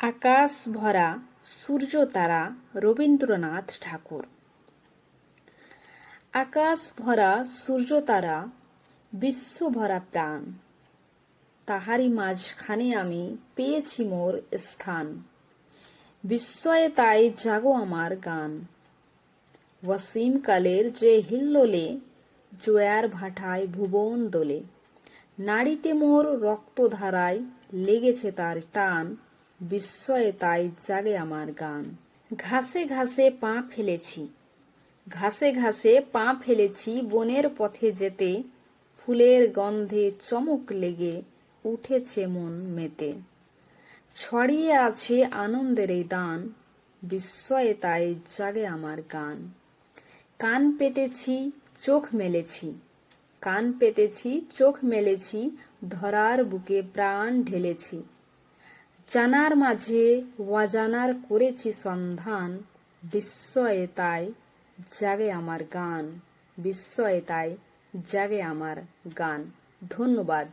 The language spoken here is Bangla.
আকাশ ভরা সূর্য তারা রবীন্দ্রনাথ ঠাকুর। আকাশ ভরা সূর্য তারা, বিশ্ব ভরা প্রাণ, তাহারি মাঝখানে আমি পেয়েছি মোর স্থান। বিস্ময়ে তাই জাগো আমার গান। অসীমকালের যে হিল্লোলে, জোয়ার ভাটায় ভুবন দোলে, নাড়িতে মোর রক্তধারায় লেগেছে তার টান। বিস্ময়ে তাই জাগে আমার গান। ঘাসে ঘাসে পা ফেলেছি, ঘাসে ঘাসে পা ফেলেছি বনের পথে যেতে, ফুলের গন্ধে চমক লেগে উঠেছে মন মেতে। ছড়িয়ে আছে আনন্দের এই দান, বিস্ময়ে তাই জাগে আমার গান। কান পেতেছি চোখ মেলেছি, কান পেতেছি চোখ মেলেছি, ধরার বুকে প্রাণ ঢেলেছি। জানার মাঝে অজানার করেছি সন্ধান, বিস্ময়ে তাই জাগে আমার গান। বিস্ময়ে তাই জাগে আমার গান। ধন্যবাদ।